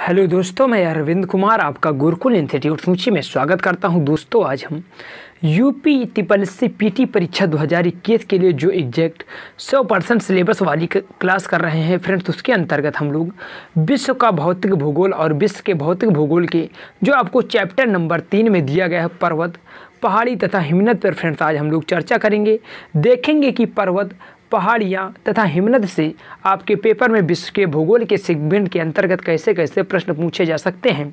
Hello दोस्तों, मैं अरविंद कुमार आपका गुरुकुल इंस्टीट्यूट सूची में स्वागत करता हूं। दोस्तों, आज हम यूपी ट्रिपल पीटी परीक्षा 2021 के लिए जो एग्जैक्ट 100% सिलेबस वाली क्लास कर रहे हैं फ्रेंड्स, उसके अंतर्गत हम लोग विश्व का भौतिक भूगोल और विश्व के भौतिक भूगोल के जो आपको चैप्टर नंबर 3 में दिया गया है पर्वत, पहाड़ी तथा हिमनद पर फ्रेंड्स आज हम लोग चर्चा करेंगे। देखेंगे कि पर्वत, पहाड़ियाँ तथा हिमनद से आपके पेपर में विश्व के भूगोल के सेगमेंट के अंतर्गत कैसे कैसे प्रश्न पूछे जा सकते हैं।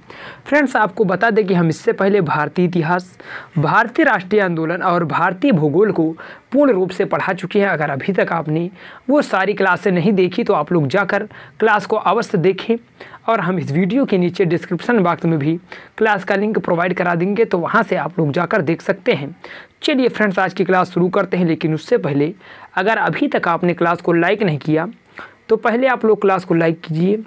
फ्रेंड्स, आपको बता दें कि हम इससे पहले भारतीय इतिहास, भारतीय राष्ट्रीय आंदोलन और भारतीय भूगोल को पूर्ण रूप से पढ़ा चुके हैं। अगर अभी तक आपने वो सारी क्लासें नहीं देखी तो आप लोग जाकर क्लास को अवश्य देखें, और हम इस वीडियो के नीचे डिस्क्रिप्शन बॉक्स में भी क्लास का लिंक प्रोवाइड करा देंगे, तो वहाँ से आप लोग जाकर देख सकते हैं। चलिए फ्रेंड्स, आज की क्लास शुरू करते हैं। लेकिन उससे पहले अगर अभी तक आपने क्लास को लाइक नहीं किया तो पहले आप लोग क्लास को लाइक कीजिए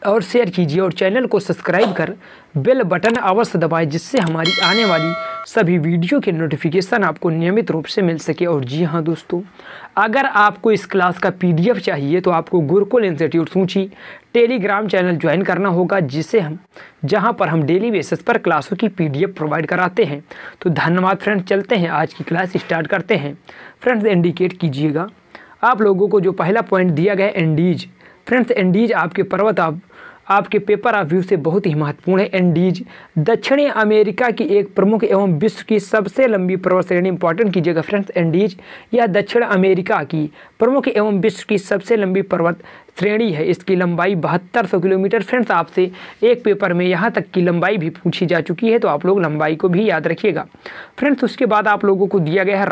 और शेयर कीजिए, और चैनल को सब्सक्राइब कर बेल बटन अवश्य दबाएं, जिससे हमारी आने वाली सभी वीडियो के नोटिफिकेशन आपको नियमित रूप से मिल सके। और जी हाँ दोस्तों, अगर आपको इस क्लास का PDF चाहिए तो आपको गुरुकुल इंस्टीट्यूट सूची टेलीग्राम चैनल ज्वाइन करना होगा, जहां पर हम डेली बेसिस पर क्लासों की PDF प्रोवाइड कराते हैं। तो धन्यवाद फ्रेंड्स, चलते हैं आज की क्लास स्टार्ट करते हैं। फ्रेंड्स, इंडिकेट कीजिएगा आप लोगों को जो पहला पॉइंट दिया गया है एंडीज। फ्रेंड्स, एंडीज आपके पर्वत आपके पेपर ऑफ व्यू से बहुत ही महत्वपूर्ण है। एंडीज दक्षिणी अमेरिका की एक प्रमुख एवं विश्व की सबसे लंबी पर्वत श्रेणी। इंपॉर्टेंट कीजिएगा फ्रेंड्स, एंडीज यह दक्षिण अमेरिका की प्रमुख एवं विश्व की सबसे लंबी पर्वत श्रेणी है। इसकी लंबाई 7200 किलोमीटर। फ्रेंड्स, आपसे एक पेपर में यहाँ तक की लंबाई भी पूछी जा चुकी है, तो आप लोग लंबाई को भी याद रखिएगा। फ्रेंड्स, उसके बाद आप लोगों को दिया गया है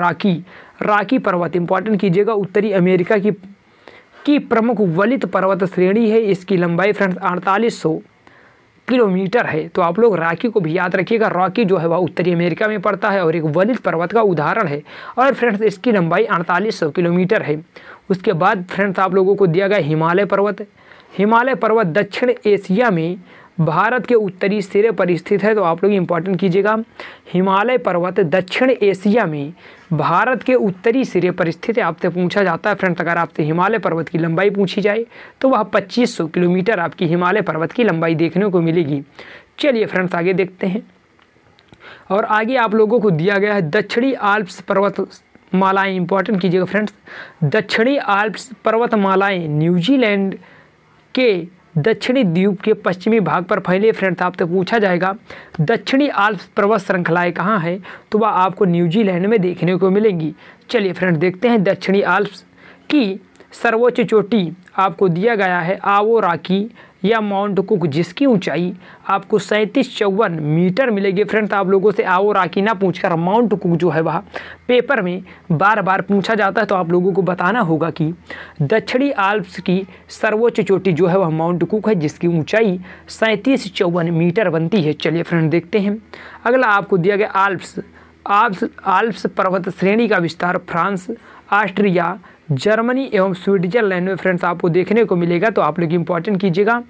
राकी पर्वत। इंपॉर्टेंट कीजिएगा, उत्तरी अमेरिका की प्रमुख वलित पर्वत श्रेणी है। इसकी लंबाई फ्रेंड्स 4800 किलोमीटर है, तो आप लोग राकी को भी याद रखिएगा। रॉकी जो है वह उत्तरी अमेरिका में पड़ता है और एक वलित पर्वत का उदाहरण है, और फ्रेंड्स इसकी लंबाई 4800 किलोमीटर है। उसके बाद फ्रेंड्स आप लोगों को दिया गया हिमालय पर्वत। हिमालय पर्वत दक्षिण एशिया में भारत के उत्तरी सिरे पर स्थित है, तो आप लोग इंपॉर्टेंट कीजिएगा। हिमालय पर्वत दक्षिण एशिया में भारत के उत्तरी सिरे पर स्थित है। आपसे पूछा जाता है फ्रेंड्स, अगर आपसे हिमालय पर्वत की लंबाई पूछी जाए तो वह 2500 किलोमीटर आपकी हिमालय पर्वत की लंबाई देखने को मिलेगी। चलिए फ्रेंड्स, आगे देखते हैं। और आगे आप लोगों को दिया गया है दक्षिणी आल्प्स पर्वत मालाएँ। इंपॉर्टेंट कीजिएगा फ्रेंड्स, दक्षिणी आल्प्स पर्वतमालाएँ न्यूजीलैंड के दक्षिणी द्वीप के पश्चिमी भाग पर फैले। फ्रेंड्स, आपसे पूछा जाएगा दक्षिणी आल्प्स पर्वत श्रृंखलाएँ कहाँ हैं, तो वह आपको न्यूजीलैंड में देखने को मिलेंगी। चलिए फ्रेंड्स, देखते हैं। दक्षिणी आल्प्स की सर्वोच्च चोटी आपको दिया गया है आवो राकी या माउंट कुक, जिसकी ऊंचाई आपको 3754 मीटर मिलेगी। फ्रेंड्स, आप लोगों से आवो राकी ना पूछकर माउंट कुक जो है वह पेपर में बार बार पूछा जाता है, तो आप लोगों को बताना होगा कि दक्षिणी आल्प्स की सर्वोच्च चोटी जो है वह माउंट कुक है, जिसकी ऊंचाई 3754 मीटर बनती है। चलिए फ्रेंड, देखते हैं। अगला आपको दिया गया आल्प्स पर्वत श्रेणी का विस्तार फ्रांस, ऑस्ट्रिया, जर्मनी एवं स्विट्जरलैंड में फ्रेंड्स आपको देखने को मिलेगा, तो आप लोग इंपॉर्टेंट कीजिएगा।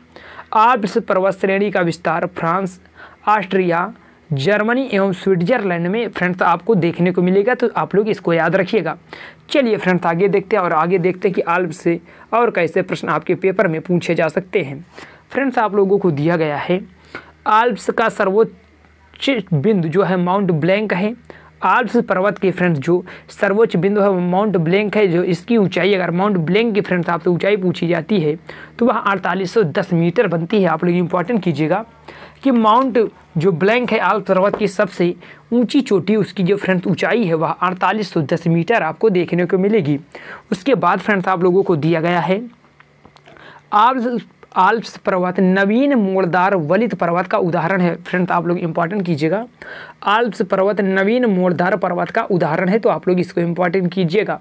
आल्प्स पर्वत श्रेणी का विस्तार फ्रांस, ऑस्ट्रिया, जर्मनी एवं स्विट्जरलैंड में फ्रेंड्स आपको देखने को मिलेगा, तो आप लोग इसको याद रखिएगा। चलिए फ्रेंड्स, आगे देखते हैं, और आगे देखते हैं कि आल्प्स से और कैसे प्रश्न आपके पेपर में पूछे जा सकते हैं। फ्रेंड्स, आप लोगों को दिया गया है आल्प्स का सर्वोच्च बिंदु जो है माउंट ब्लैंक है। आल्प्स पर्वत के फ्रेंड्स जो सर्वोच्च बिंदु है वो माउंट ब्लैंक है, जो इसकी ऊंचाई, अगर माउंट ब्लैंक की फ्रेंड्स आपसे ऊंचाई पूछी जाती है तो वह 4810 मीटर बनती है। आप लोग इंपॉर्टेंट कीजिएगा कि माउंट जो ब्लैंक है आल्प्स पर्वत की सबसे ऊंची चोटी, उसकी जो फ्रेंड्स ऊंचाई है वह 4810 मीटर आपको देखने को मिलेगी। उसके बाद फ्रेंड्स आप लोगों को दिया गया है आल्प्स पर्वत नवीन मोड़दार वलित पर्वत का उदाहरण है। फ्रेंड्स, आप लोग इंपॉर्टेंट कीजिएगा, आल्प्स पर्वत नवीन मोड़दार पर्वत का उदाहरण है, तो आप लोग इसको इंपॉर्टेंट कीजिएगा।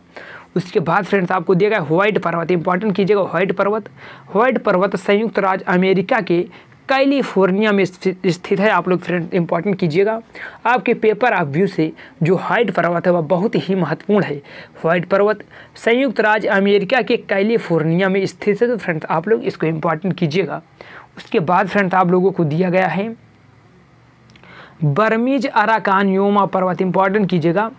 उसके बाद फ्रेंड्स आपको दिया गया व्हाइट पर्वत। इंपॉर्टेंट कीजिएगा, व्हाइट पर्वत संयुक्त राज्य अमेरिका के कैलिफोर्निया में स्थित है। आप लोग फ्रेंड्स इंपॉर्टेंट कीजिएगा, आपके पेपर ऑफ व्यू से जो व्हाइट पर्वत है वह बहुत ही महत्वपूर्ण है। व्हाइट पर्वत संयुक्त राज्य अमेरिका के कैलिफोर्निया में स्थित है, तो फ्रेंड्स आप लोग इसको इंपॉर्टेंट कीजिएगा। उसके बाद फ्रेंड्स आप लोगों को दिया गया है बर्मीज अराकान योमा पर्वत। इंपॉर्टेंट कीजिएगा,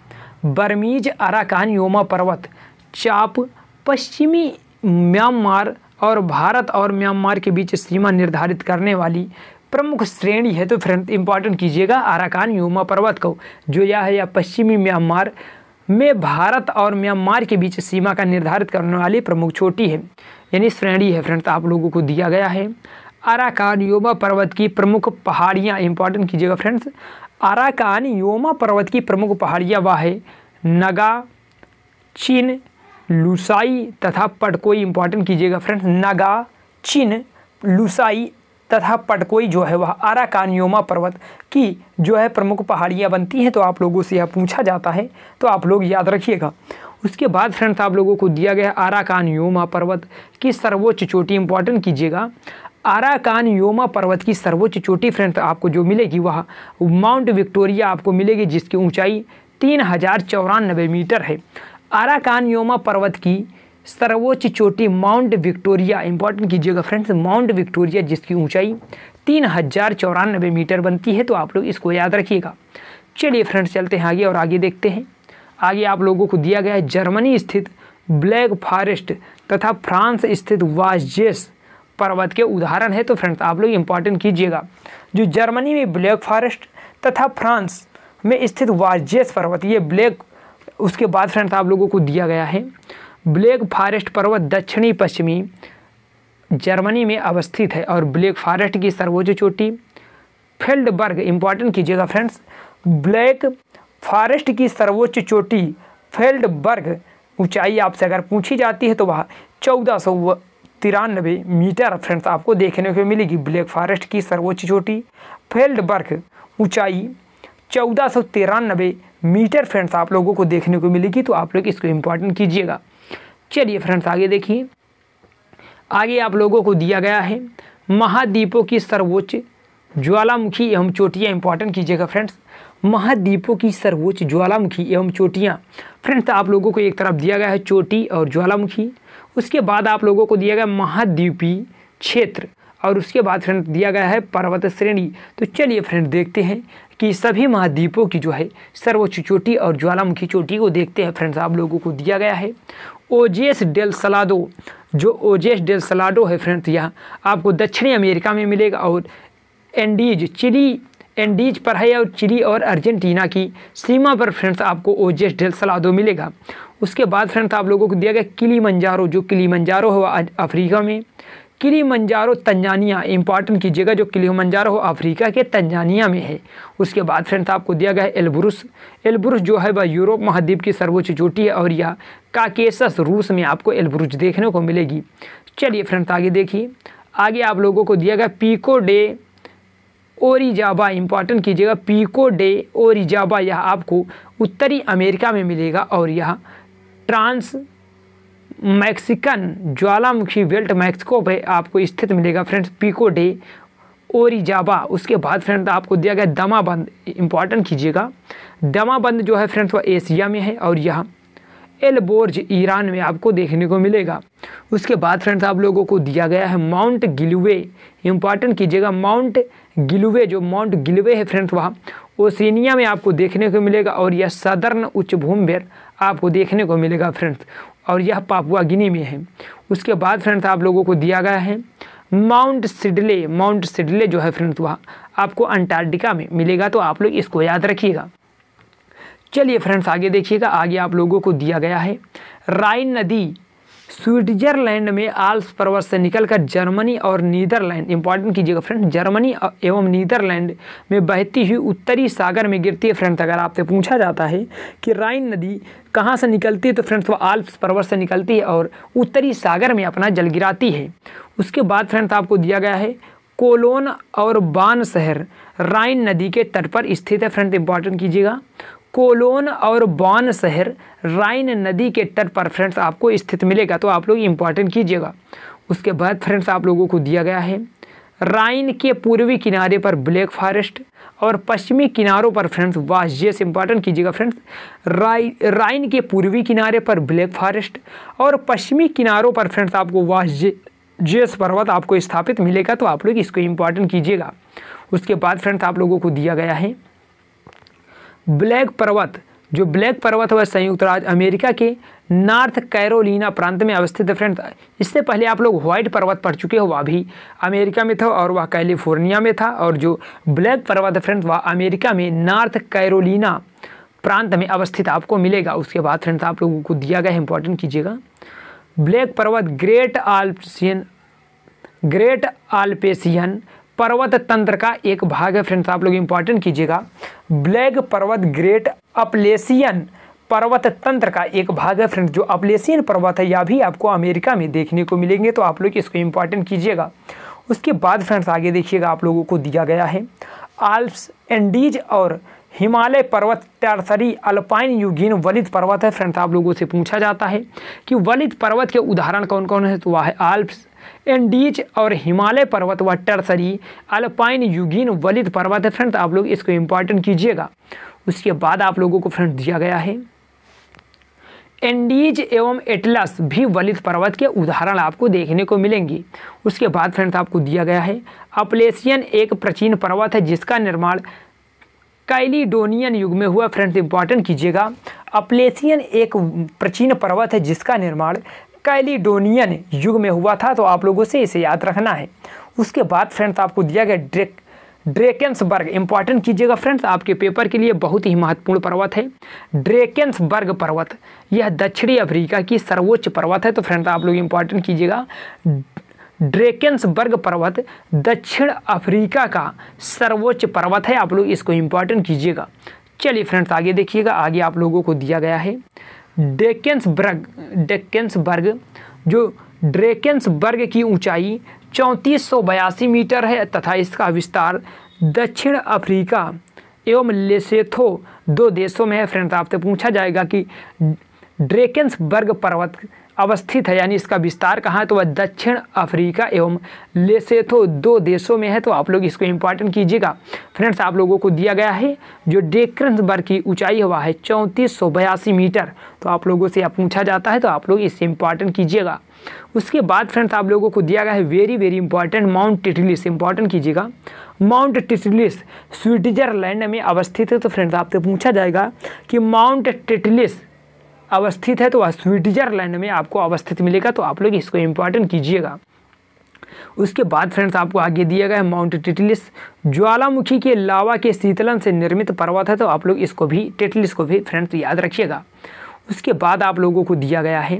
बर्मीज अराकान योमा पर्वत चाप पश्चिमी म्यांमार और भारत और म्यांमार के बीच सीमा निर्धारित करने वाली प्रमुख श्रेणी है। तो फ्रेंड्स इंपॉर्टेंट कीजिएगा अराकान योमा पर्वत को, जो यह है या पश्चिमी म्यांमार में भारत और म्यांमार के बीच सीमा का निर्धारित करने वाली प्रमुख चोटी है, यानी श्रेणी है। फ्रेंड्स आप लोगों को दिया गया है अराकान योमा पर्वत की प्रमुख पहाड़ियाँ, इंपॉर्टेंट कीजिएगा फ्रेंड्स। अराकान योमा पर्वत की प्रमुख पहाड़ियाँ वह है नगा, चिन, लुसाई तथा पटकोई। इंपॉर्टेंट कीजिएगा फ्रेंड्स, नगा, चिन, लुसाई तथा पटकोई जो है वह अराकान योमा पर्वत की जो है प्रमुख पहाड़ियाँ बनती हैं। तो आप लोगों से यह पूछा जाता है, तो आप लोग याद रखिएगा। उसके बाद फ्रेंड्स आप लोगों को दिया गया अराकान योमा पर्वत की सर्वोच्च चोटी, इंपॉर्टेंट कीजिएगा। अराकान योमा पर्वत की सर्वोच्च चोटी फ्रेंड्स आपको जो मिलेगी वह माउंट विक्टोरिया आपको मिलेगी, जिसकी ऊंचाई 3094 मीटर है। अराकान योमा पर्वत की सर्वोच्च चोटी माउंट विक्टोरिया, इंपॉर्टेंट कीजिएगा फ्रेंड्स, माउंट विक्टोरिया जिसकी ऊंचाई 3094 मीटर बनती है। तो आप लोग इसको याद रखिएगा। चलिए फ्रेंड्स चलते हैं आगे और आगे देखते हैं। आगे आप लोगों को दिया गया है जर्मनी स्थित ब्लैक फॉरेस्ट तथा फ्रांस स्थित वाजजेस पर्वत के उदाहरण है। तो फ्रेंड्स आप लोग इंपॉर्टेंट कीजिएगा, जो जर्मनी में ब्लैक फॉरेस्ट तथा फ्रांस में स्थित वाजजेस पर्वत, ये ब्लैक, उसके बाद फ्रेंड्स आप लोगों को दिया गया है ब्लैक फॉरेस्ट पर्वत दक्षिणी पश्चिमी जर्मनी में अवस्थित है और ब्लैक फॉरेस्ट की सर्वोच्च चोटी फेल्डबर्ग, इंपॉर्टेंट कीजिएगा फ्रेंड्स, ब्लैक फॉरेस्ट की सर्वोच्च चोटी फेल्डबर्ग ऊंचाई आपसे अगर पूछी जाती है तो वह 1493 मीटर फ्रेंड्स आपको देखने को मिलेगी। ब्लैक फॉरेस्ट की सर्वोच्च चोटी फेल्डबर्ग ऊंचाई 1493 मीटर फ्रेंड्स आप लोगों को देखने को मिलेगी। तो आप लोग इसको इंपॉर्टेंट कीजिएगा। चलिए फ्रेंड्स आगे देखिए। आगे आप लोगों को दिया गया है महाद्वीपों की सर्वोच्च ज्वालामुखी एवं चोटियाँ, इंपॉर्टेंट कीजिएगा फ्रेंड्स, महाद्वीपों की सर्वोच्च ज्वालामुखी एवं चोटियाँ। फ्रेंड्स आप लोगों को एक तरफ दिया गया है चोटी और ज्वालामुखी, उसके बाद आप लोगों को दिया गया महाद्वीपीय क्षेत्र और उसके बाद फ्रेंड दिया गया है पर्वत श्रेणी। तो चलिए फ्रेंड देखते हैं कि सभी महाद्वीपों की जो है सर्वोच्च चोटी और ज्वालामुखी चोटी को देखते हैं। फ्रेंड्स आप लोगों को दिया गया है ओजेस डेल सलाडो, जो ओजेस डेल सलाडो है फ्रेंड्स यह आपको दक्षिणी अमेरिका में मिलेगा और एंडीज, चिली एंडीज पर है और चिली और अर्जेंटीना की सीमा पर फ्रेंड्स आपको ओजेस डेल सलाडो मिलेगा। उसके बाद फ्रेंड्स आप लोगों को दिया गया किलीमंजारो, जो किलीमंजारो है अफ्रीका में, किलीमंजारो तंजानिया, इंपॉर्टेंट कीजिएगा, जो किलीमंजारो अफ्रीका के तंजानिया में है। उसके बाद फ्रेंड्स आपको दिया गया है एल्ब्रुस, एल्ब्रुस जो है वह यूरोप महाद्वीप की सर्वोच्च चोटी है और यह काकेसस रूस में आपको एल्ब्रुस देखने को मिलेगी। चलिए फ्रेंड्स आगे देखिए। आगे आप लोगों को दिया गया पीको डे ओरिजाबा, इंपॉर्टेंट कीजिएगा, पीको डे ओरिजाबा, यह आपको उत्तरी अमेरिका में मिलेगा और यह ट्रांस मैक्सिकन ज्वालामुखी बेल्ट मैक्सिको पे आपको स्थित मिलेगा फ्रेंड्स, पीको डे ओरिजाबा। उसके बाद फ्रेंड्स आपको दिया गया दमाबंद, इंपॉर्टेंट कीजिएगा, दमाबंद जो है फ्रेंड्स वह एशिया में है और यह एलबोर्ज ईरान में आपको देखने को मिलेगा। उसके बाद फ्रेंड्स आप लोगों को दिया गया है माउंट गिलवे, इंपॉर्टेंट कीजिएगा, माउंट गिलवे, जो माउंट गिलवे है फ्रेंड्स वह ओशिनिया में आपको देखने को मिलेगा और यह सदर्न उच्च भूमि पर आपको देखने को मिलेगा फ्रेंड्स और यह पापुआ गिनी में है। उसके बाद फ्रेंड्स आप लोगों को दिया गया है माउंट सिडले, माउंट सिडले जो है फ्रेंड्स वह आपको अंटार्कटिका में मिलेगा। तो आप लोग इसको याद रखिएगा। चलिए फ्रेंड्स आगे देखिएगा। आगे आप लोगों को दिया गया है राइन नदी स्विट्जरलैंड में आल्प्स पर्वत से निकलकर जर्मनी और नीदरलैंड, इंपॉर्टेंट कीजिएगा फ्रेंड, जर्मनी एवं नीदरलैंड में बहती हुई उत्तरी सागर में गिरती है। फ्रेंड्स अगर आपसे पूछा जाता है कि राइन नदी कहाँ से निकलती है तो फ्रेंड्स वो आल्प्स पर्वत से निकलती है और उत्तरी सागर में अपना जल गिराती है। उसके बाद फ्रेंड्स आपको दिया गया है कोलोन और बान शहर राइन नदी के तट पर स्थित है। फ्रेंड्स इंपॉर्टेंट कीजिएगा, कोलोन और बॉन शहर राइन नदी के तट पर फ्रेंड्स आपको स्थित मिलेगा। तो आप लोग इंपॉर्टेंट कीजिएगा। उसके बाद फ्रेंड्स आप लोगों को दिया गया है राइन के पूर्वी किनारे पर ब्लैक फॉरेस्ट और पश्चिमी किनारों पर फ्रेंड्स वाजजेस, इंपॉर्टेंट कीजिएगा फ्रेंड्स, राइन के पूर्वी किनारे पर ब्लैक फॉरेस्ट और पश्चिमी किनारों पर फ्रेंड्स आपको वाजजेस पर्वत आपको स्थापित मिलेगा। तो आप लोग इसको इंपॉर्टेंट कीजिएगा। उसके बाद फ्रेंड्स आप लोगों को दिया गया है ब्लैक पर्वत जो ब्लैक पर्वत है वह संयुक्त राज्य अमेरिका के नॉर्थ कैरोलिना प्रांत में अवस्थित है फ्रेंड्स। इससे पहले आप लोग व्हाइट पर्वत पढ़ चुके हो, वह भी अमेरिका में था और वह कैलिफोर्निया में था, और जो ब्लैक पर्वत है फ्रेंड्स वह अमेरिका में नॉर्थ कैरोलिना प्रांत में अवस्थित आपको मिलेगा। उसके बाद फ्रेंड्स आप लोगों को दिया गया है, इंपॉर्टेंट कीजिएगा, ब्लैक पर्वत ग्रेट आल्पेशियन पर्वत तंत्र का एक भाग है फ्रेंड्स। आप लोग इंपॉर्टेंट कीजिएगा, ब्लैक पर्वत ग्रेट अपलेशियन पर्वत तंत्र का एक भाग है फ्रेंड्स। जो अपलेशियन पर्वत है यह भी आपको अमेरिका में देखने को मिलेंगे, तो आप लोग इसको इंपॉर्टेंट कीजिएगा। उसके बाद फ्रेंड्स आगे देखिएगा, आप लोगों को दिया गया है आल्प्स, एंडीज और हिमालय पर्वत टर्सरी अल्पाइन यूगीन वलित पर्वत है फ्रेंड्स। आप लोगों से पूछा जाता है कि वलित पर्वत के उदाहरण कौन कौन है, तो वह है आल्प्स, एंडीज और हिमालय पर्वत व टर्सरी अल्पाइन यूगीन वलित पर्वत है फ्रेंड्स। आप लोग इसको इंपॉर्टेंट कीजिएगा। उसके बाद आप लोगों को फ्रेंड्स दिया गया है एंडीज एवं एटलस भी वलित पर्वत के उदाहरण आपको देखने को मिलेंगे। उसके बाद फ्रेंड्स आपको दिया गया है अपलेशियन एक प्राचीन पर्वत है जिसका निर्माण कैलिडोनियन युग में हुआ। फ्रेंड्स इंपॉर्टेंट कीजिएगा, अपलेशियन एक प्राचीन पर्वत है जिसका निर्माण कैलिडोनियन युग में हुआ था, तो आप लोगों से इसे याद रखना है। उसके बाद फ्रेंड्स आपको दिया गया ड्रेकेंसबर्ग, इंपॉर्टेंट कीजिएगा फ्रेंड्स, आपके पेपर के लिए बहुत ही महत्वपूर्ण पर्वत है ड्रेकेंसबर्ग पर्वत। यह दक्षिणी अफ्रीका की सर्वोच्च पर्वत है, तो फ्रेंड्स आप लोग इंपॉर्टेंट कीजिएगा, ड्रेकेंसबर्ग पर्वत दक्षिण अफ्रीका का सर्वोच्च पर्वत है। आप लोग इसको इंपॉर्टेंट कीजिएगा। चलिए फ्रेंड्स आगे देखिएगा, आगे आप लोगों को दिया गया है ड्रेकेंसबर्ग। जो ड्रेकेंसबर्ग की ऊंचाई 3482 मीटर है तथा इसका विस्तार दक्षिण अफ्रीका एवं लेसोथो दो देशों में है। फ्रेंड्स आपसे पूछा जाएगा कि ड्रेकेंसबर्ग पर्वत अवस्थित है, यानी इसका विस्तार कहाँ है, तो वह दक्षिण अफ्रीका एवं लेसोथो दो देशों में है, तो आप लोग इसको इंपॉर्टेंट कीजिएगा। फ्रेंड्स आप लोगों को दिया गया है जो ड्रेकेंसबर्ग की ऊंचाई हुआ है 3482 मीटर, तो आप लोगों से पूछा जाता है, तो आप लोग इससे इंपॉर्टेंट कीजिएगा। उसके बाद फ्रेंड्स आप लोगों को दिया गया है very very important mount Titlis, important कीजिएगा, माउंट टिटलिस स्विट्जरलैंड में अवस्थित है। तो फ्रेंड्स आपसे पूछा जाएगा कि माउंट टिटलिस अवस्थित है, तो वह स्विट्जरलैंड में आपको अवस्थित मिलेगा, तो आप लोग इसको इंपॉर्टेंट कीजिएगा। उसके बाद फ्रेंड्स आपको आगे दिया गया है माउंट टिटलिस ज्वालामुखी के लावा के शीतलन से निर्मित पर्वत है, तो आप लोग इसको भी टिटलिस को भी फ्रेंड्स याद रखिएगा। उसके बाद आप लोगों को दिया गया है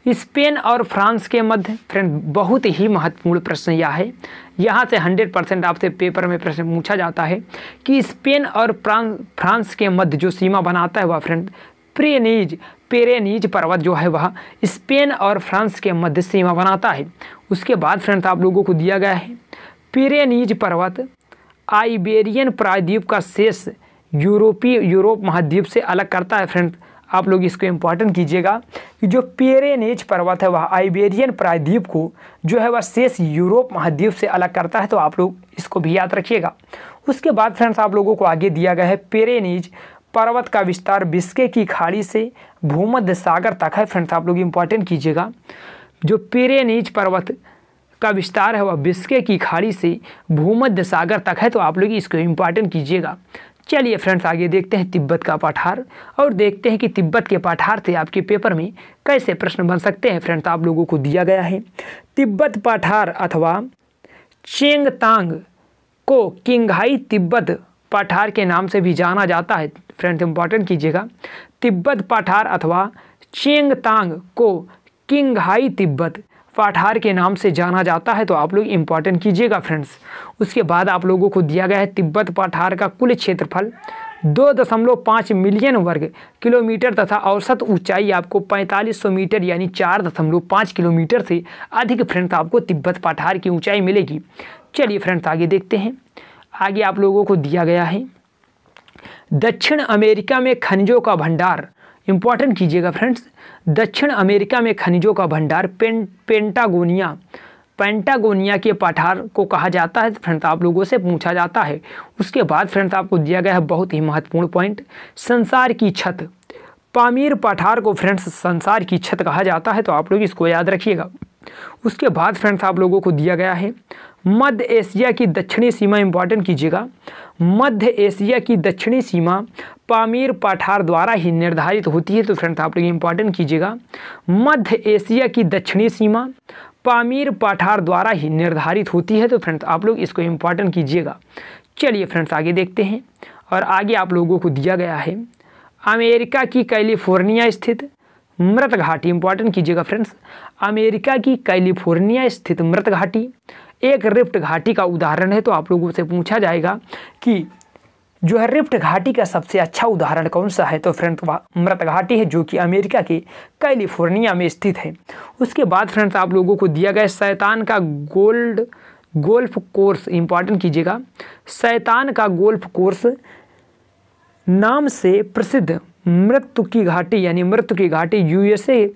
स्पेन और फ्रांस के मध्य, फ्रेंड बहुत ही महत्वपूर्ण प्रश्न यह है, यहाँ से 100% आपसे पेपर में प्रश्न पूछा जाता है कि स्पेन और फ्रांस के मध्य जो सीमा बनाता है वह फ्रेंड पेरेनीज पर्वत जो है वह स्पेन और फ्रांस के मध्य सीमा बनाता है। उसके बाद फ्रेंड्स आप लोगों को दिया गया है पेरेनीज पर्वत आइबेरियन प्रायद्वीप का शेष यूरोप महाद्वीप से अलग करता है। फ्रेंड्स आप लोग इसको इंपॉर्टेंट कीजिएगा कि जो पेरेनीज पर्वत है वह आइबेरियन प्रायद्वीप को जो है वह शेष यूरोप महाद्वीप से अलग करता है, तो आप लोग इसको भी याद रखिएगा। उसके बाद फ्रेंड्स आप लोगों को आगे दिया गया है पेरेनीज पर्वत का विस्तार बिस्के की खाड़ी से भूमध्य सागर तक है। फ्रेंड्स आप लोग इंपॉर्टेंट कीजिएगा, जो पेरेनीज पर्वत का विस्तार है वह बिस्के की खाड़ी से भूमध्य सागर तक है, तो आप लोग इसको इंपॉर्टेंट कीजिएगा। चलिए फ्रेंड्स आगे देखते हैं तिब्बत का पाठार और देखते हैं कि तिब्बत के पाठार से आपके पेपर में कैसे प्रश्न बन सकते हैं। फ्रेंड्स आप लोगों को दिया गया है तिब्बत पाठार अथवा चेंगतांग को किंगहाई तिब्बत पाठार के नाम से भी जाना जाता है। फ्रेंड्स इंपॉर्टेंट कीजिएगा, तिब्बत पाठार अथवा चेंगतांग को किंगहाई तिब्बत पाठार के नाम से जाना जाता है, तो आप लोग इंपॉर्टेंट कीजिएगा फ्रेंड्स। उसके बाद आप लोगों को दिया गया है तिब्बत पाठार का कुल क्षेत्रफल 2.5 मिलियन वर्ग किलोमीटर तथा औसत ऊंचाई आपको 4500 मीटर यानी 4.5 किलोमीटर से अधिक फ्रेंड्स आपको तिब्बत पाठार की ऊंचाई मिलेगी। चलिए फ्रेंड्स आगे देखते हैं, आगे आप लोगों को दिया गया है दक्षिण अमेरिका में खनिजों का भंडार, इंपॉर्टेंट कीजिएगा फ्रेंड्स, दक्षिण अमेरिका में खनिजों का भंडार पेंटागोनिया के पठार को कहा जाता है। फ्रेंड्स आप लोगों से पूछा जाता है। उसके बाद फ्रेंड्स आपको दिया गया है बहुत ही महत्वपूर्ण पॉइंट संसार की छत, पामीर पठार को फ्रेंड्स संसार की छत कहा जाता है, तो आप लोग इसको याद रखिएगा। उसके बाद फ्रेंड्स आप लोगों को दिया गया है मध्य एशिया की दक्षिणी सीमा इंपॉर्टेंट कीजिएगा, मध्य एशिया की दक्षिणी सीमा पामीर पठार द्वारा ही निर्धारित होती है। तो फ्रेंड्स आप लोग इंपॉर्टेंट कीजिएगा, मध्य एशिया की दक्षिणी सीमा पामीर पठार द्वारा ही निर्धारित होती है। तो फ्रेंड्स आप लोग इसको इंपॉर्टेंट कीजिएगा। चलिए फ्रेंड्स आगे देखते हैं, और आगे आप लोगों को दिया गया है अमेरिका की कैलिफोर्निया स्थित मृत घाटी, इंपॉर्टेंट कीजिएगा फ्रेंड्स, अमेरिका की कैलिफोर्निया स्थित मृत घाटी एक रिफ्ट घाटी का उदाहरण है। तो आप लोगों से पूछा जाएगा कि जो है रिफ्ट घाटी का सबसे अच्छा उदाहरण कौन सा है, तो फ्रेंड्स मृत घाटी है जो कि अमेरिका के कैलिफोर्निया में स्थित है। उसके बाद फ्रेंड्स आप लोगों को दिया गया शैतान का गोल्फ कोर्स, इंपॉर्टेंट कीजिएगा, शैतान का गोल्फ कोर्स नाम से प्रसिद्ध मृत्यु की घाटी यानी मृत्यु की घाटी यूएसए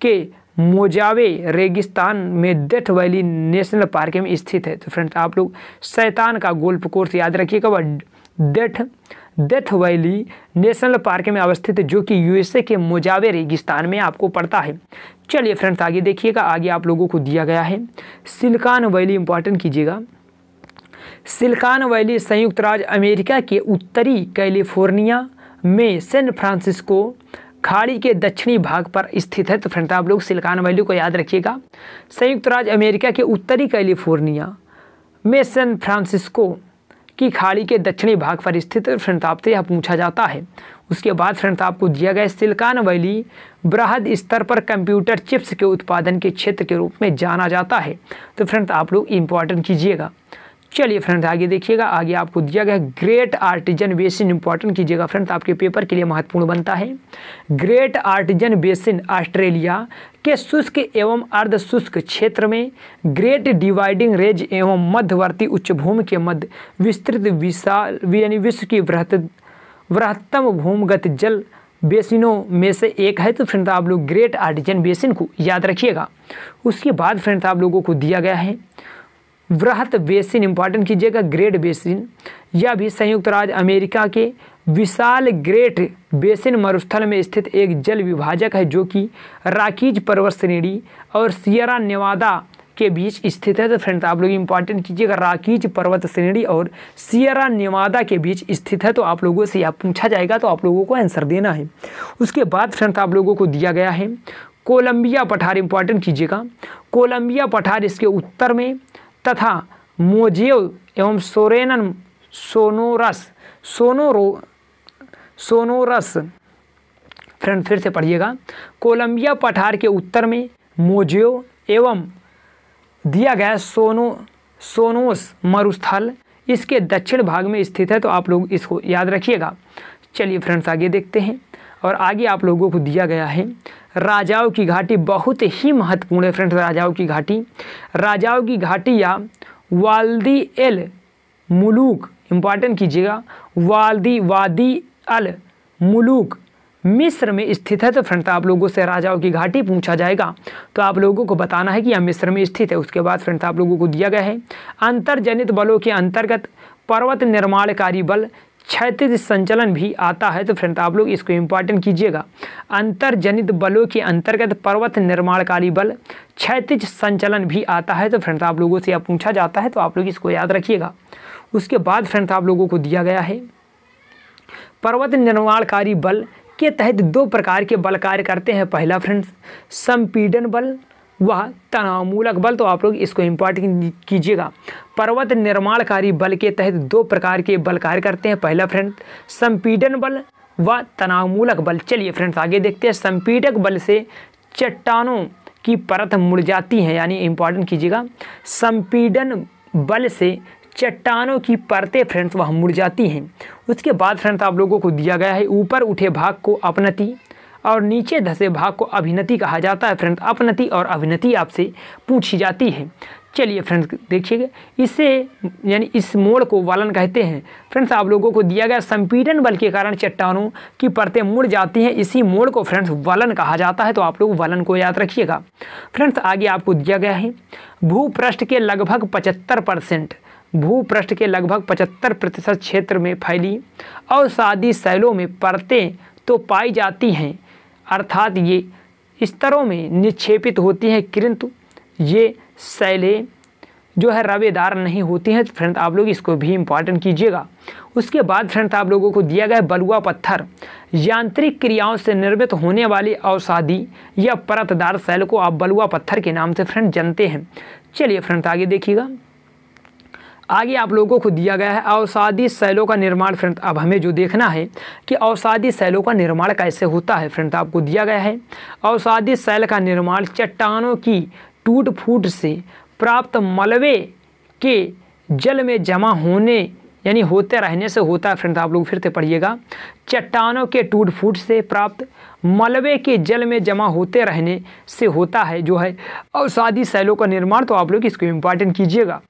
के मोजावे रेगिस्तान में डेथ वैली नेशनल पार्क में स्थित है। तो फ्रेंड्स आप लोग शैतान का गोल्फ कोर्स याद रखिएगा, वह डेथ वैली नेशनल पार्क में अवस्थित है जो कि यूएसए के मोजावे रेगिस्तान में आपको पड़ता है। चलिए फ्रेंड्स आगे देखिएगा, आगे आप लोगों को दिया गया है सिलिकॉन वैली, इंपॉर्टेंट कीजिएगा, सिलिकॉन वैली संयुक्त राज्य अमेरिका के उत्तरी कैलिफोर्निया में सैन फ्रांसिस्को खाड़ी के दक्षिणी भाग पर स्थित है। तो फ्रेंड्स आप लोग सिलिकॉन वैली को याद रखिएगा, संयुक्त राज्य अमेरिका के उत्तरी कैलिफोर्निया में सैन फ्रांसिस्को की खाड़ी के दक्षिणी भाग पर स्थित है। फ्रेंड्स आपसे यह पूछा जाता है। उसके बाद फ्रेंड्स आपको दिया गया सिलिकॉन वैली बृहद स्तर पर कंप्यूटर चिप्स के उत्पादन के क्षेत्र के रूप में जाना जाता है। तो फ्रेंड्स आप लोग इंपॉर्टेंट कीजिएगा। चलिए फ्रेंड्स आगे देखिएगा, आगे आपको दिया गया ग्रेट आर्टिजन बेसिन, इंपॉर्टेंट कीजिएगा फ्रेंड्स, आपके पेपर के लिए महत्वपूर्ण बनता है। ग्रेट आर्टिजन बेसिन ऑस्ट्रेलिया के शुष्क एवं अर्ध शुष्क क्षेत्र में ग्रेट डिवाइडिंग रेंज एवं मध्यवर्ती उच्चभूमि के मध्य विस्तृत विशाल यानी विश्व की बृहत्तम भूमिगत जल बेसिनों में से एक है। तो फ्रेंड्स आप लोग ग्रेट आर्टिजन बेसिन को याद रखिएगा। उसके बाद फ्रेंड्स आप लोगों को दिया गया है वृहत बेसिन, इंपॉर्टेंट कीजिएगा, ग्रेट बेसिन, यह भी संयुक्त राज्य अमेरिका के विशाल ग्रेट बेसिन मरुस्थल में स्थित एक जल विभाजक है जो कि रॉकीज पर्वत श्रेणी और सियरा नेवादा के बीच स्थित है। तो फ्रेंड्स आप लोग इंपॉर्टेंट कीजिएगा, रॉकीज पर्वत श्रेणी और सियरा नेवादा के बीच स्थित है। तो आप लोगों से यह पूछा जाएगा तो आप लोगों को आंसर देना है। उसके बाद फ्रेंड्स आप लोगों को दिया गया है कोलंबिया पठार, इंपॉर्टेंट कीजिएगा, कोलंबिया पठार इसके उत्तर में तथा मोजेव एवं सोरेनन सोनोरस फ्रेंड फिर से पढ़िएगा, कोलंबिया पठार के उत्तर में मोजेव एवं दिया गया सोनोस मरुस्थल इसके दक्षिण भाग में स्थित है। तो आप लोग इसको याद रखिएगा। चलिए फ्रेंड्स आगे देखते हैं, और आगे आप लोगों को दिया गया है राजाओं की घाटी, बहुत ही महत्वपूर्ण है फ्रेंड्स राजाओं की घाटी या वादी एल मुलूक, इंपॉर्टेंट कीजिएगा, वादी अल मुलूक मिस्र में स्थित है। तो फ्रेंड्स आप लोगों से राजाओं की घाटी पूछा जाएगा तो आप लोगों को बताना है कि यह मिस्र में स्थित है। उसके बाद फ्रेंड्स आप लोगों को दिया गया है अंतर्जनित बलों के अंतर्गत पर्वत निर्माणकारी बल क्षैतिज संचलन भी आता है। तो फ्रेंड्स आप लोग इसको इंपॉर्टेंट कीजिएगा, अंतर्जनित बलों के अंतर्गत पर्वत निर्माणकारी बल क्षैतिज संचलन भी आता है। तो फ्रेंड्स आप लोगों से यह पूछा जाता है तो आप लोग इसको याद रखिएगा। उसके बाद फ्रेंड्स आप लोगों को दिया गया है पर्वत निर्माणकारी बल के तहत दो प्रकार के बल कार्य करते हैं। पहला फ्रेंड्स संपीड़न बल वह तनावमूलक बल। तो आप लोग इसको इंपॉर्टेंट कीजिएगा, पर्वत निर्माणकारी बल के तहत दो प्रकार के बल कार्य करते हैं। पहला फ्रेंड्स संपीड़न बल व तनावमूलक बल। चलिए फ्रेंड्स आगे देखते हैं, संपीड़क बल से चट्टानों की परत मुड़ जाती है, यानी इंपॉर्टेंट कीजिएगा, संपीड़न बल से चट्टानों की परतें फ्रेंड्स वह मुड़ जाती हैं। उसके बाद फ्रेंड्स आप लोगों को दिया गया है ऊपर उठे भाग को अपनति और नीचे धसे भाग को अभिनति कहा जाता है। फ्रेंड्स अपनति और अभिनति आपसे पूछी जाती है। चलिए फ्रेंड्स देखिएगा, इससे यानी इस मोड़ को वलन कहते हैं। फ्रेंड्स आप लोगों को दिया गया संपीड़न बल के कारण चट्टानों की परतें मुड़ जाती हैं, इसी मोड़ को फ्रेंड्स वलन कहा जाता है। तो आप लोग वलन को याद रखिएगा। फ्रेंड्स आगे आपको दिया गया है भूपृष्ठ के लगभग 75% क्षेत्र में फैली अवसादी शैलों में परतें तो पाई जाती हैं, अर्थात ये स्तरों में निक्षेपित होती हैं, किंतु ये जो है रवेदार नहीं होती हैं। फ्रेंड्स आप लोग इसको भी इम्पॉर्टेंट कीजिएगा। उसके बाद फ्रेंड्स आप लोगों को दिया गया है बलुआ पत्थर, यांत्रिक क्रियाओं से निर्मित होने वाली अवसादी या परतदार शैल को आप बलुआ पत्थर के नाम से फ्रेंड जानते हैं। चलिए फ्रेंड्स आगे देखिएगा। आगे आप लोगों को दिया गया है अवसादी शैलों का निर्माण। फ्रेंड्स अब हमें जो देखना है कि अवसादी शैलों का निर्माण कैसे होता है। फ्रेंड्स आपको दिया गया है अवसादी शैल का निर्माण चट्टानों की टूट फूट से प्राप्त मलबे के जल में जमा होने यानी होते रहने से होता है। फ्रेंड्स आप लोग फिर से पढ़िएगा, चट्टानों के टूट फूट से प्राप्त मलबे के जल में जमा होते रहने से होता है जो है अवसादी शैलों का निर्माण। तो आप लोग इसको इम्पॉर्टेंट कीजिएगा।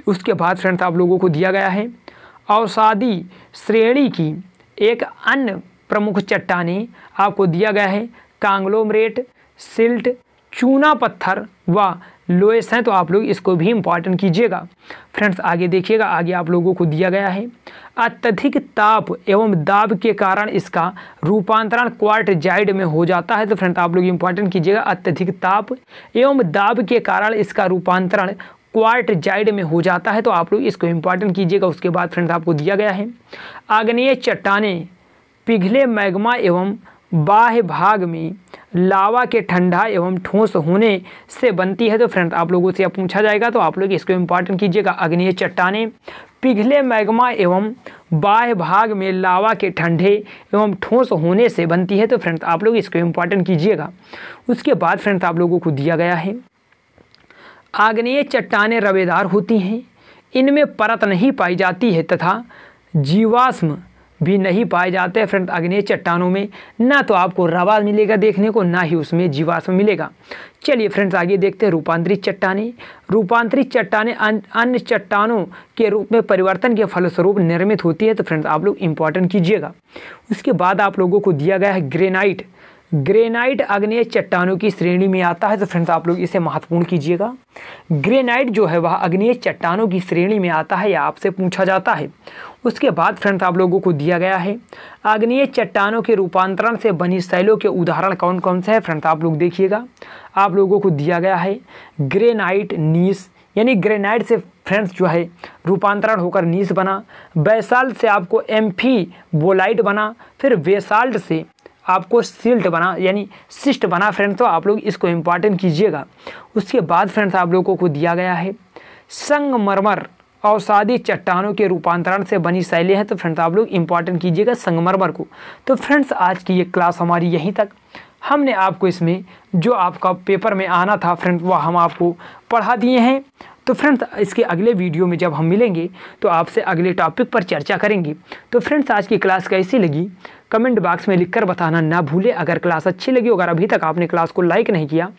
उसके बाद फ्रेंड्स आप लोगों को दिया गया है अवसादी श्रेणी की एक अन्य प्रमुख चट्टानें आपको दिया गया है कांग्लोमरेट, सिल्ट, चूना पत्थर व लोएस हैं। तो आप लोग इसको भी इम्पॉर्टेंट कीजिएगा। फ्रेंड्स आगे देखिएगा, आगे आप लोगों को दिया गया है अत्यधिक ताप एवं दाब के कारण इसका रूपांतरण क्वार्टजाइड में हो जाता है। तो फ्रेंड्स आप लोग इम्पॉर्टेंट कीजिएगा, अत्यधिक ताप एवं दाब के कारण इसका रूपांतरण क्वार्टजाइड में हो जाता है। तो आप लोग इसको इम्पॉर्टेंट कीजिएगा। उसके बाद फ्रेंड्स आपको दिया गया है आग्नेय चट्टानें पिघले मैग्मा एवं बाह्य भाग में लावा के ठंडा एवं ठोस होने से बनती है। तो फ्रेंड्स आप लोगों से पूछा जाएगा, तो आप लोग इसको इम्पॉर्टेंट कीजिएगा। आग्नेय चट्टानें पिघले मैग्मा एवं बाह्य भाग में लावा के ठंडे एवं ठोस होने से बनती है। तो फ्रेंड्स आप लोग इसको इम्पॉर्टेंट कीजिएगा। उसके बाद फ्रेंड्स आप लोगों को दिया गया है आग्नेय चट्टानें रवेदार होती हैं, इनमें परत नहीं पाई जाती है तथा जीवाश्म भी नहीं पाए जाते हैं। फ्रेंड्स आग्नेय चट्टानों में ना तो आपको रवा मिलेगा देखने को, ना ही उसमें जीवाश्म मिलेगा। चलिए फ्रेंड्स आगे देखते हैं रूपांतरित चट्टानें। रूपांतरित चट्टानें अन्य चट्टानों के रूप में परिवर्तन के फलस्वरूप निर्मित होती है। तो फ्रेंड्स आप लोग इम्पॉर्टेंट कीजिएगा। उसके बाद आप लोगों को दिया गया है ग्रेनाइट। ग्रेनाइट आग्नेय चट्टानों की श्रेणी में आता है। तो फ्रेंड्स आप लोग इसे महत्वपूर्ण कीजिएगा। ग्रेनाइट जो है वह आग्नेय चट्टानों की श्रेणी में आता है या आपसे पूछा जाता है। उसके बाद फ्रेंड्स आप लोगों को दिया गया है आग्नेय चट्टानों के रूपांतरण से बनी शैलों के उदाहरण कौन कौन से हैं। फ्रेंड्स आप लोग देखिएगा, आप लोगों को दिया गया है ग्रेनाइट नीस, यानी ग्रेनाइट से फ्रेंड्स जो है रूपांतरण होकर नीस बना। बेसाल्ट से आपको एम्फीबोलाइट बना, फिर बेसाल्ट से आपको सिल्ट बना यानी सिस्ट बना। फ्रेंड्स तो आप लोग इसको इम्पॉर्टेंट कीजिएगा। उसके बाद फ्रेंड्स आप लोगों को दिया गया है संगमरमर अवसादी चट्टानों के रूपांतरण से बनी शैलें हैं। तो फ्रेंड्स आप लोग इम्पॉर्टेंट कीजिएगा संगमरमर को। तो फ्रेंड्स आज की ये क्लास हमारी यहीं तक। हमने आपको इसमें जो आपका पेपर में आना था फ्रेंड्स वह हम आपको पढ़ा दिए हैं। तो फ्रेंड्स इसके अगले वीडियो में जब हम मिलेंगे तो आपसे अगले टॉपिक पर चर्चा करेंगे। तो फ्रेंड्स आज की क्लास कैसी लगी कमेंट बॉक्स में लिखकर बताना ना भूलें। अगर क्लास अच्छी लगी, अगर अभी तक आपने क्लास को लाइक नहीं किया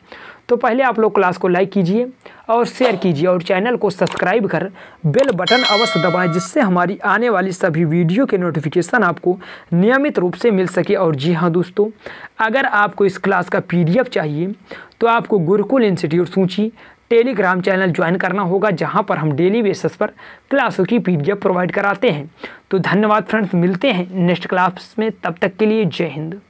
तो पहले आप लोग क्लास को लाइक कीजिए और शेयर कीजिए और चैनल को सब्सक्राइब कर बेल बटन अवश्य दबाएं, जिससे हमारी आने वाली सभी वीडियो के नोटिफिकेशन आपको नियमित रूप से मिल सके। और जी हाँ दोस्तों, अगर आपको इस क्लास का PDF चाहिए तो आपको गुरुकुल इंस्टीट्यूट सूची टेलीग्राम चैनल ज्वाइन करना होगा, जहां पर हम डेली बेसिस पर क्लासों की PDF प्रोवाइड कराते हैं। तो धन्यवाद फ्रेंड्स, मिलते हैं नेक्स्ट क्लास में, तब तक के लिए जय हिंद।